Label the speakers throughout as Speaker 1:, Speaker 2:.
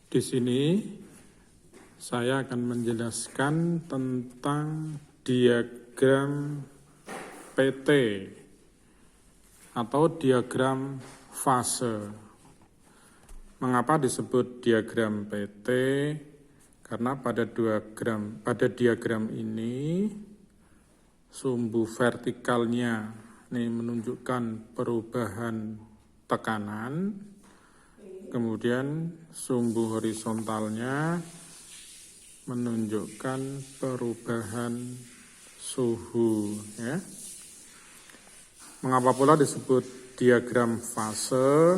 Speaker 1: Di sini saya akan menjelaskan tentang diagram PT atau diagram fase. Mengapa disebut diagram PT? Karena pada diagram ini sumbu vertikalnya ini menunjukkan perubahan tekanan, kemudian sumbu horizontalnya menunjukkan perubahan suhu. Ya. Mengapa pula disebut diagram fase?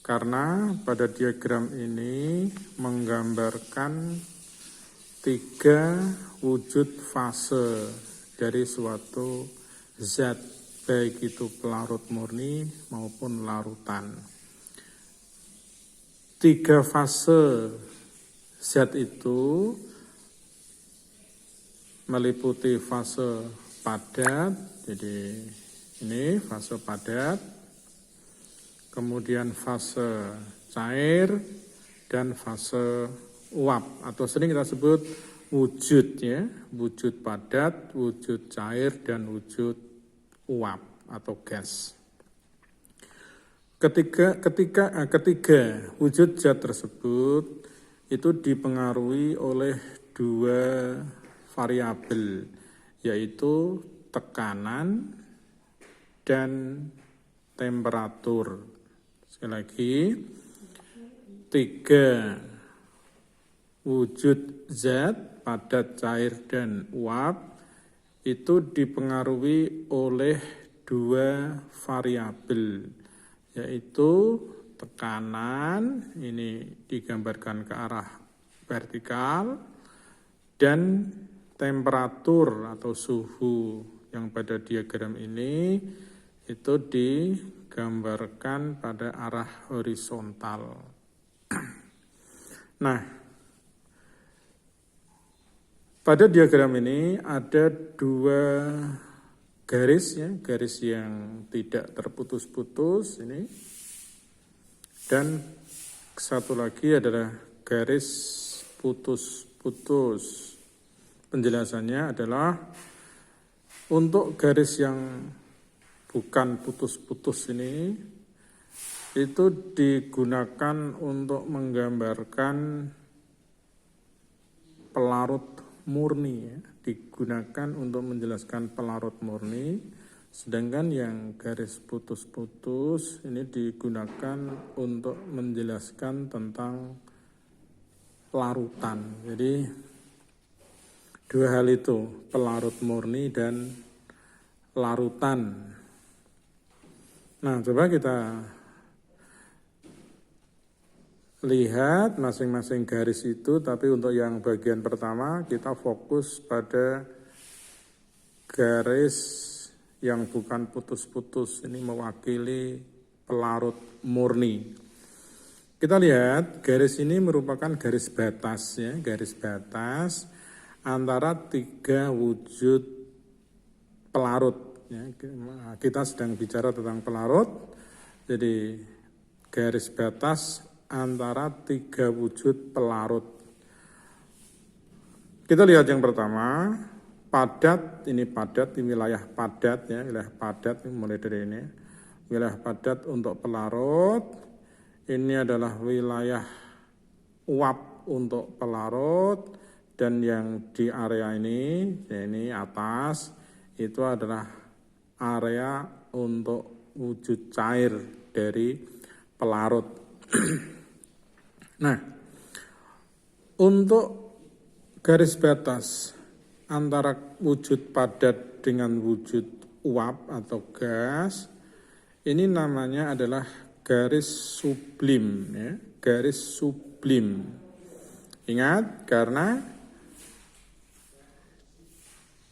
Speaker 1: Karena pada diagram ini menggambarkan 3 wujud fase dari suatu zat, baik itu pelarut murni maupun larutan. 3 fase zat itu meliputi fase padat, jadi ini fase padat, kemudian fase cair, dan fase uap, atau sering kita sebut wujud, ya, wujud padat, wujud cair, dan wujud uap atau gas. Ketiga wujud zat tersebut itu dipengaruhi oleh 2 variabel, yaitu tekanan dan temperatur. Sekali lagi, 3 wujud zat padat, cair, dan uap itu dipengaruhi oleh 2 variabel, yaitu tekanan, ini digambarkan ke arah vertikal, dan temperatur atau suhu yang pada diagram ini itu digambarkan pada arah horizontal. Nah, pada diagram ini ada 2 garis, ya, garis yang tidak terputus-putus ini, dan satu lagi adalah garis putus-putus. Penjelasannya adalah untuk garis yang bukan putus-putus ini itu digunakan untuk menggambarkan pelarut murni, ya, digunakan untuk menjelaskan pelarut murni, sedangkan yang garis putus-putus ini digunakan untuk menjelaskan tentang larutan. Jadi 2 hal itu, pelarut murni dan larutan. Nah, coba kita lihat masing-masing garis itu, tapi untuk yang bagian pertama kita fokus pada garis yang bukan putus-putus, ini mewakili pelarut murni. Kita lihat garis ini merupakan garis batas, ya, garis batas antara 3 wujud pelarut. Ya. Kita sedang bicara tentang pelarut, jadi garis batas antara 3 wujud pelarut. Kita lihat yang pertama, padat, ini padat, ini wilayah padat, ya, wilayah padat, ini mulai dari ini, wilayah padat untuk pelarut. Ini adalah wilayah uap untuk pelarut, dan yang di area ini, ya, ini atas, itu adalah area untuk wujud cair dari pelarut. Nah, untuk garis batas antara wujud padat dengan wujud uap atau gas, ini namanya adalah garis sublim, ya, garis sublim. Ingat, karena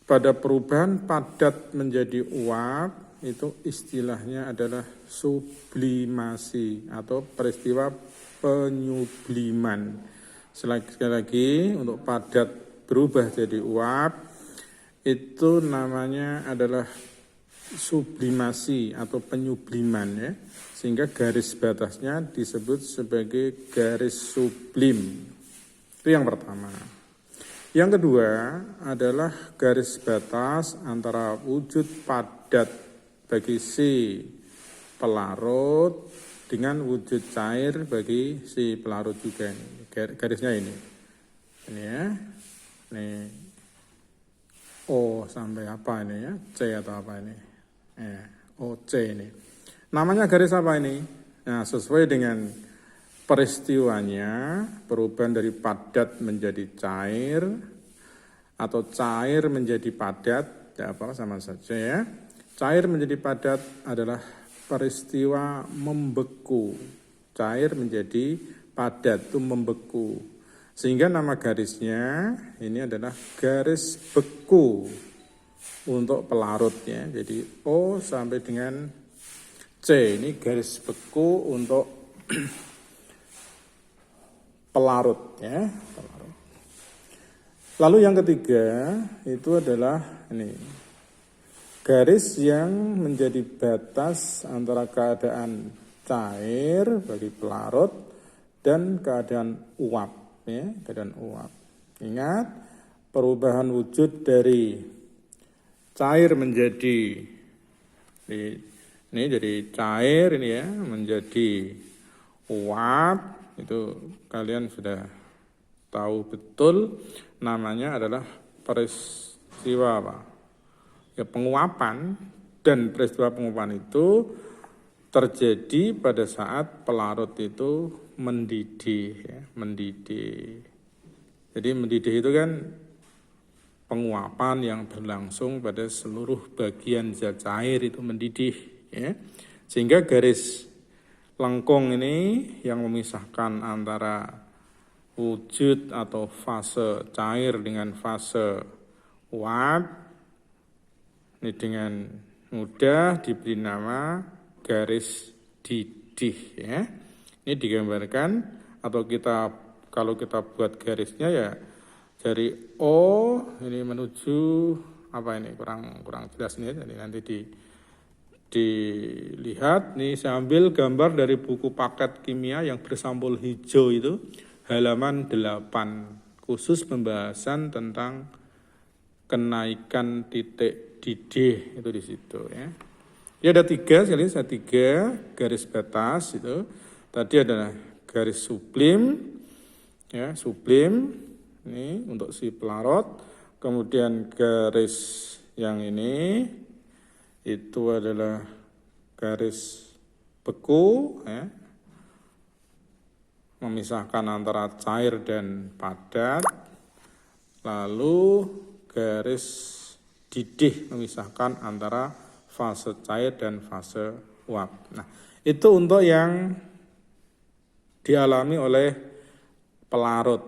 Speaker 1: pada perubahan padat menjadi uap, itu istilahnya adalah sublimasi atau peristiwa penyubliman. Sekali lagi, untuk padat berubah jadi uap, itu namanya adalah sublimasi atau penyubliman ya, sehingga garis batasnya disebut sebagai garis sublim. Itu yang pertama. Yang kedua adalah garis batas antara wujud padat bagi si pelarut dengan wujud cair bagi si pelarut juga ini. Garisnya ini ya, ini O sampai apa ini ya, C atau apa ini, OC ini. Namanya garis apa ini? Nah, sesuai dengan peristiwanya, perubahan dari padat menjadi cair atau cair menjadi padat, ya apa sama saja ya. Cair menjadi padat adalah peristiwa membeku. Cair menjadi padat itu membeku. Sehingga nama garisnya ini adalah garis beku untuk pelarutnya. Jadi O sampai dengan C ini garis beku untuk pelarut ya. Lalu yang ketiga itu adalah ini garis yang menjadi batas antara keadaan cair bagi pelarut dan keadaan uap ya, keadaan uap. Ingat, perubahan wujud dari cair menjadi ini jadi cair ini ya, menjadi uap, itu kalian sudah tahu betul namanya adalah peristiwa apa? Ya, penguapan. Dan peristiwa penguapan itu terjadi pada saat pelarut itu mendidih ya, mendidih. Jadi mendidih itu kan penguapan yang berlangsung pada seluruh bagian zat cair itu mendidih ya. Sehingga garis lengkung ini yang memisahkan antara wujud atau fase cair dengan fase uap ini dengan mudah diberi nama garis didih ya. Ini digambarkan atau kalau kita buat garisnya ya dari O ini menuju apa ini kurang jelas nih. Jadi nanti dilihat nih, saya ambil gambar dari buku paket kimia yang bersampul hijau itu halaman 8 khusus pembahasan tentang kenaikan titik didih itu di situ ya. Ya ada tiga garis batas itu. Tadi adalah garis sublim, ya sublim ini untuk si pelarut. Kemudian garis yang ini itu adalah garis beku, ya, memisahkan antara cair dan padat. Lalu garis didih memisahkan antara fase cair dan fase uap. Nah, itu untuk yang dialami oleh pelarut.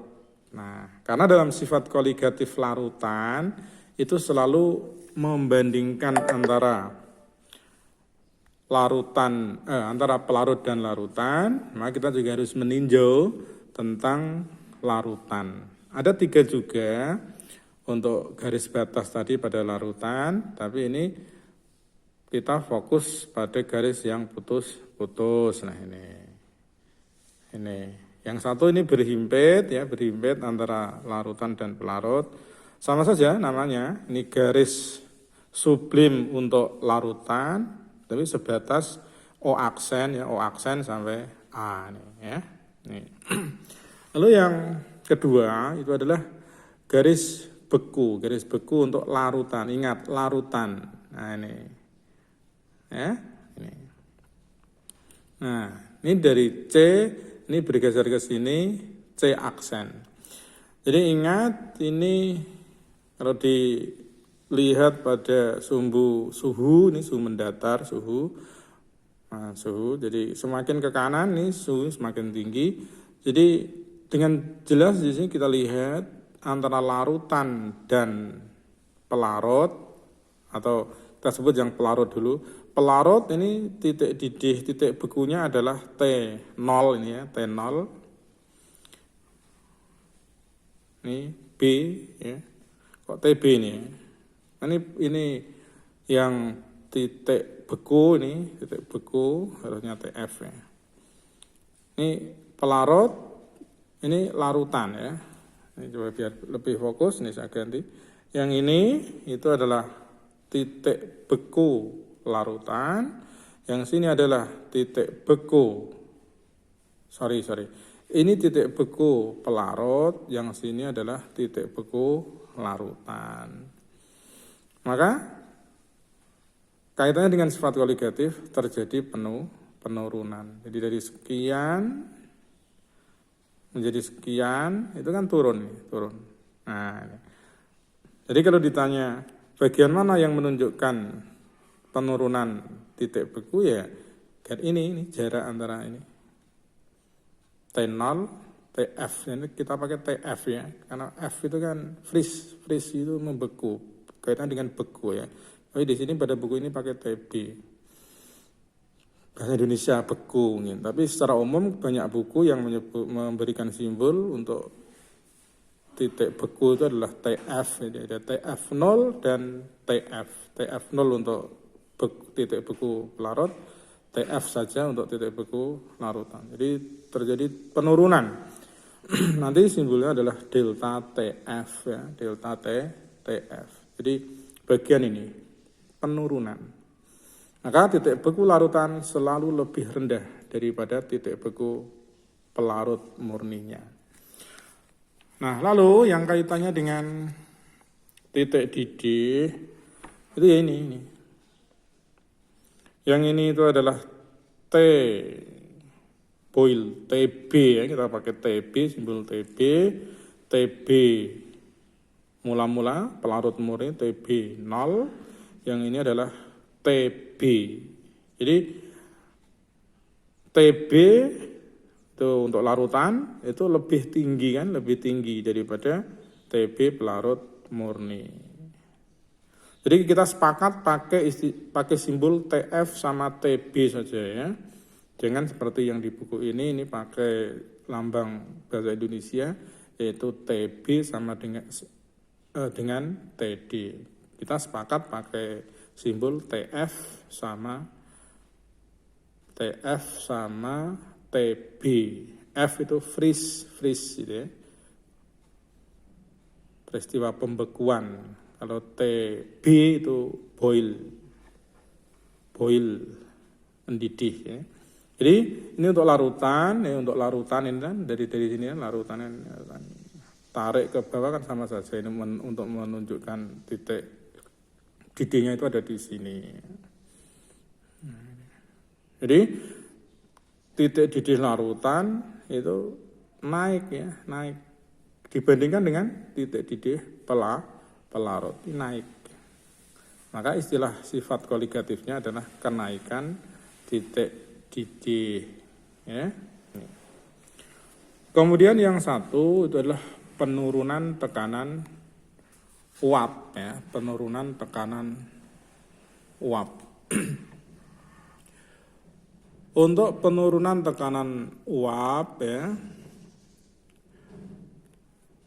Speaker 1: Nah, karena dalam sifat koligatif larutan itu selalu membandingkan antara antara pelarut dan larutan, maka kita juga harus meninjau tentang larutan. Ada 3 juga untuk garis batas tadi pada larutan, tapi ini kita fokus pada garis yang putus-putus. Nah ini yang satu ini berhimpit ya, berhimpit antara larutan dan pelarut. Sama saja namanya, ini garis sublim untuk larutan, tapi sebatas O aksen ya, O aksen sampai A nih ya. Nih. Lalu yang kedua itu adalah garis beku untuk larutan. Ingat larutan. Nah ini. Ya, ini. Nah, ini dari C ini bergeser ke sini C aksen. Jadi ingat ini kalau dilihat pada sumbu suhu, ini suhu mendatar, suhu. Nah, suhu. Jadi semakin ke kanan nih suhu semakin tinggi. Jadi dengan jelas di sini kita lihat antara larutan dan pelarut, atau kita sebut yang pelarut dulu. Pelarut ini titik didih, titik bekunya adalah T0 ini ya, T0. Ini B ya. Kok TB ini ya. Ini yang titik beku ini, titik beku harusnya TF ya. Ini pelarut, ini larutan ya. Ini coba biar lebih fokus, nih saya ganti. Yang ini itu adalah titik beku larutan, yang sini adalah titik beku. Sorry. Ini titik beku pelarut, yang sini adalah titik beku larutan. Maka kaitannya dengan sifat koligatif terjadi penurunan. Jadi dari sekian menjadi sekian itu kan turun. Nah, jadi kalau ditanya bagian mana yang menunjukkan penurunan titik beku ya, kan ini jarak antara ini T0, TF, ini kita pakai TF ya, karena F itu kan freeze itu membeku, kaitan dengan beku ya. Tapi di sini pada buku ini pakai TB, bahasa Indonesia beku, gitu. Tapi secara umum banyak buku yang memberikan simbol untuk titik beku itu adalah TF, jadi ada TF0 dan TF. TF0 untuk titik beku pelarut, TF saja untuk titik beku larutan. Jadi terjadi penurunan. Nanti simbolnya adalah delta TF ya, delta TF. Jadi bagian ini penurunan. Maka titik beku larutan selalu lebih rendah daripada titik beku pelarut murninya. Nah, lalu yang kaitannya dengan titik didih itu ya ini. Yang ini itu adalah T boil TB ya, kita pakai TB, simbol TB mula-mula pelarut murni TB 0, yang ini adalah TB. Jadi TB itu untuk larutan itu lebih tinggi daripada TB pelarut murni. Jadi kita sepakat pakai simbol TF sama TB saja ya. Jangan seperti yang di buku ini pakai lambang bahasa Indonesia yaitu TB sama dengan TD. Kita sepakat pakai simbol TF sama TB. F itu freeze gitu ya. Peristiwa pembekuan. Kalau TB itu boil mendidih ya. Jadi ini untuk larutan ini kan dari sini kan larutan kan tarik ke bawah kan sama saja, ini untuk menunjukkan titik didihnya itu ada di sini. Jadi titik didih larutan itu naik dibandingkan dengan titik didih pelarut ini naik. Maka istilah sifat koligatifnya adalah kenaikan titik didih ya. Kemudian yang satu itu adalah penurunan tekanan uap ya, penurunan tekanan uap. Untuk penurunan tekanan uap ya,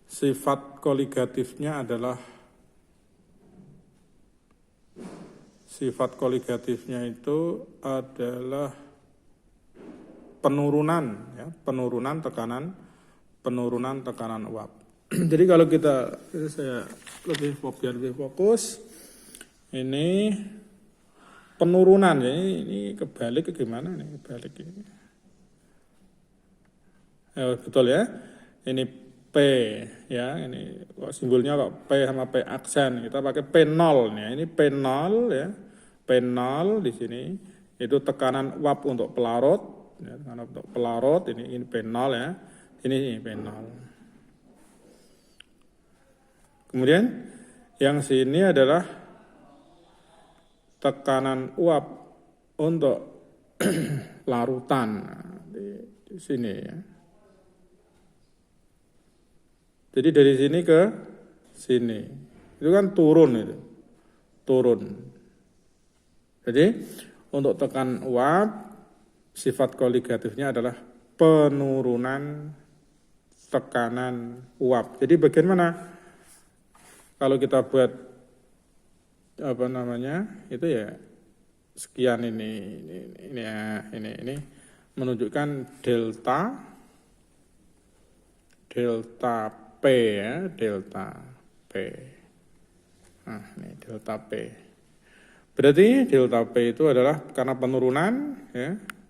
Speaker 1: sifat koligatifnya itu adalah penurunan tekanan uap. Jadi kalau saya lebih fokus ini penurunan ya, ini kebalik ke gimana nih, kebalik ini. Betul ya. Ini P ya, ini simbolnya kok P sama P aksen. Kita pakai P0 nih. Ini P0 ya. P0 di sini itu tekanan uap untuk pelarut ya, tekanan untuk pelarut ini P0 ya. Ini P0. Kemudian yang sini adalah tekanan uap untuk larutan di sini ya. Jadi dari sini ke sini itu kan turun. Jadi untuk tekan uap sifat koligatifnya adalah penurunan tekanan uap. Jadi bagaimana kalau kita buat itu ya sekian ini menunjukkan delta P ya, delta P. Nah, ini delta P. Berarti delta P itu adalah karena penurunan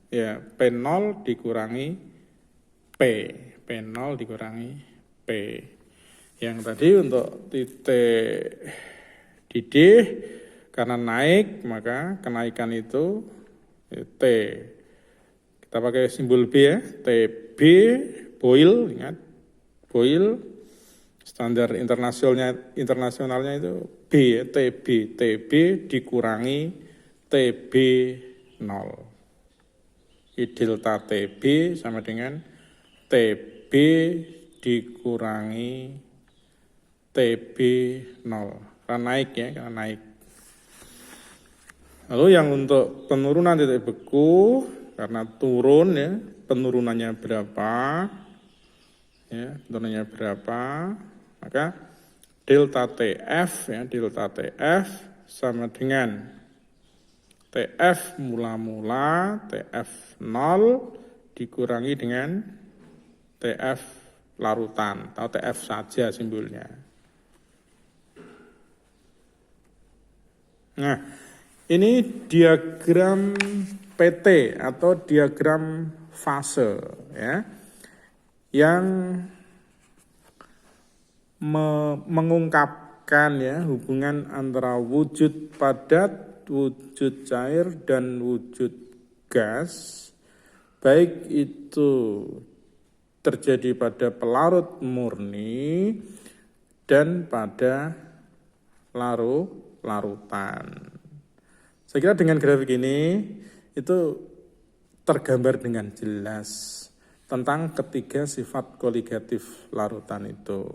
Speaker 1: ya P0 dikurangi P0 dikurangi P. Yang tadi untuk titik didih karena naik, maka kenaikan itu T. Kita pakai simbol B ya, TB, Boyle, ingat. Boyle, standar internasionalnya itu B ya, TB dikurangi TB0. Delta TB sama dengan TB dikurangi TB0. Karena naik ya, karena naik. Lalu yang untuk penurunan titik beku, karena turun ya, penurunannya berapa, ya, penurunannya berapa, maka delta TF ya, delta TF sama dengan TF mula-mula, TF 0 dikurangi dengan TF larutan, atau TF saja simbolnya. Nah, ini diagram PT atau diagram fase ya, yang mengungkapkan ya hubungan antara wujud padat, wujud cair, dan wujud gas, baik itu terjadi pada pelarut murni dan pada larutan. Saya kira dengan grafik ini itu tergambar dengan jelas tentang ketiga sifat koligatif larutan itu,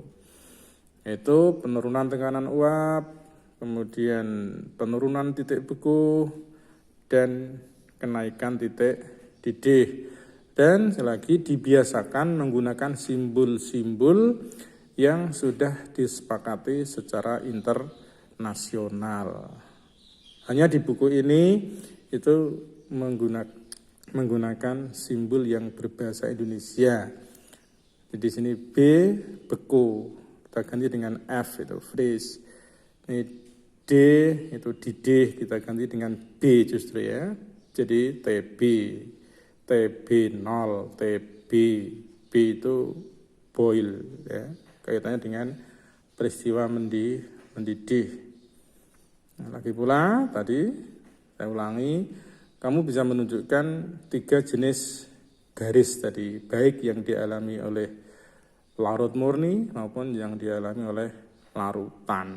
Speaker 1: yaitu penurunan tekanan uap, kemudian penurunan titik beku, dan kenaikan titik didih. Dan selagi dibiasakan menggunakan simbol-simbol yang sudah disepakati secara internasional. Hanya di buku ini itu menggunakan simbol yang berbahasa Indonesia. Jadi di sini B beku, kita ganti dengan F itu freeze. Ini D itu didih, kita ganti dengan B justru ya. Jadi TB 0, TB, B itu boil ya. Kaitannya dengan peristiwa mendidih. Nah, lagi pula tadi saya ulangi, kamu bisa menunjukkan 3 jenis garis tadi, baik yang dialami oleh larut murni maupun yang dialami oleh larutan.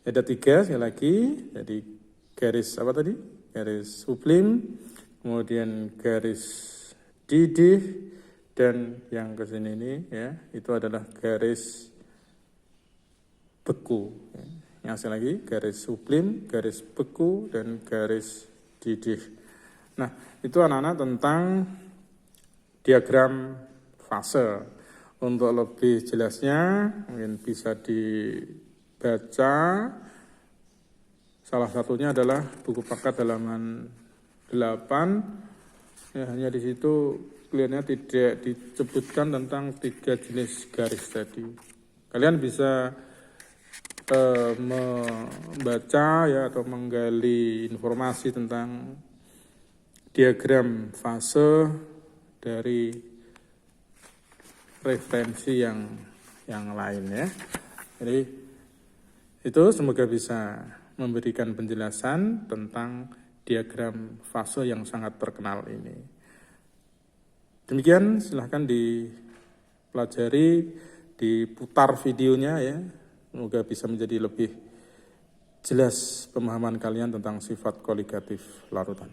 Speaker 1: Ada 3 sekali lagi, jadi garis apa tadi? Garis sublim, kemudian garis didih, dan yang kesini ini ya itu adalah garis beku. Yang lagi garis sublim, garis beku, dan garis didih. Nah, itu anak-anak tentang diagram fase. Untuk lebih jelasnya mungkin bisa dibaca. Salah satunya adalah buku paket halaman 8. Ya, hanya di situ kelihatannya tidak disebutkan tentang 3 jenis garis tadi. Kalian bisa membaca ya atau menggali informasi tentang diagram fase dari referensi yang lain ya. Jadi itu semoga bisa memberikan penjelasan tentang diagram fase yang sangat terkenal ini. Demikian, silahkan dipelajari, diputar videonya ya. Semoga bisa menjadi lebih jelas pemahaman kalian tentang sifat koligatif larutan.